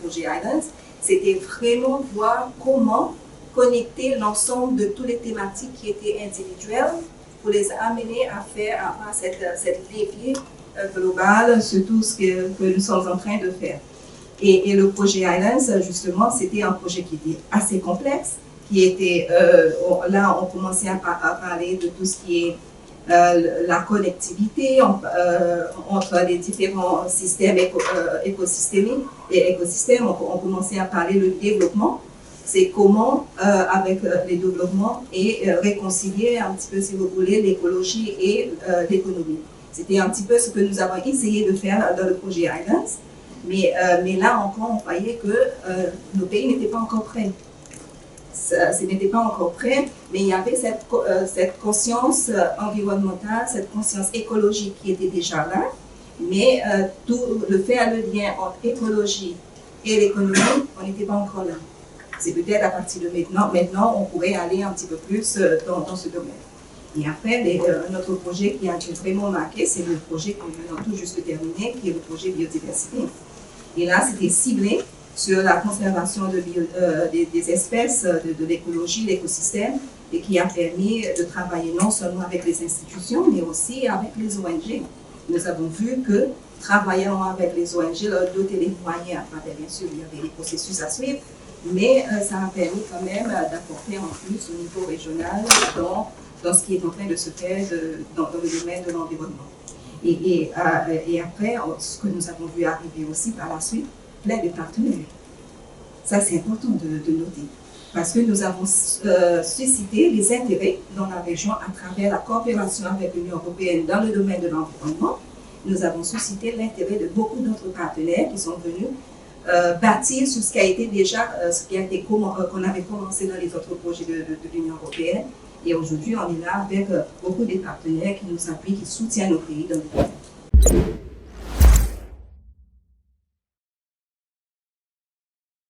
projet Islands, c'était vraiment voir comment connecter l'ensemble de toutes les thématiques qui étaient individuelles pour les amener à faire cette levier global sur tout ce que nous sommes en train de faire. Et le projet Islands, justement, c'était un projet qui était assez complexe, qui était, là, on commençait à parler de tout ce qui est la connectivité entre les différents systèmes écosystémiques et écosystèmes. On commençait à parler du développement. C'est comment, avec les développements, et réconcilier un petit peu, si vous voulez, l'écologie et l'économie. C'était un petit peu ce que nous avons essayé de faire dans le projet Islands. Mais là encore, on voyait que nos pays n'étaient pas encore prêts. Ce n'était pas encore prêt, mais il y avait cette conscience environnementale, cette conscience écologique qui était déjà là. Mais tout le faire le lien entre écologie et l'économie, on n'était pas encore là. C'est peut-être à partir de maintenant, on pourrait aller un petit peu plus dans ce domaine. Et après, notre projet qui a vraiment marqué, c'est le projet qu'on vient tout juste de terminer, qui est le projet biodiversité. Et là, c'était ciblé sur la conservation des espèces, de l'écologie, l'écosystème, et qui a permis de travailler non seulement avec les institutions, mais aussi avec les ONG. Nous avons vu que travaillant avec les ONG, leur doter les moyens, à travers, bien sûr, il y avait des processus à suivre, mais ça a permis quand même d'apporter en plus au niveau régional dans ce qui est en train de se faire dans le domaine de l'environnement. Et après, ce que nous avons vu arriver aussi par la suite, plein de partenaires. Ça, c'est important de noter, parce que nous avons suscité les intérêts dans la région à travers la coopération avec l'Union européenne dans le domaine de l'environnement. Nous avons suscité l'intérêt de beaucoup d'autres partenaires qui sont venus bâtir sur ce qui a été déjà, qu'on avait commencé dans les autres projets de l'Union européenne. Et aujourd'hui, on est là avec beaucoup de partenaires qui nous appuient, qui soutiennent nos pays dans le domaine.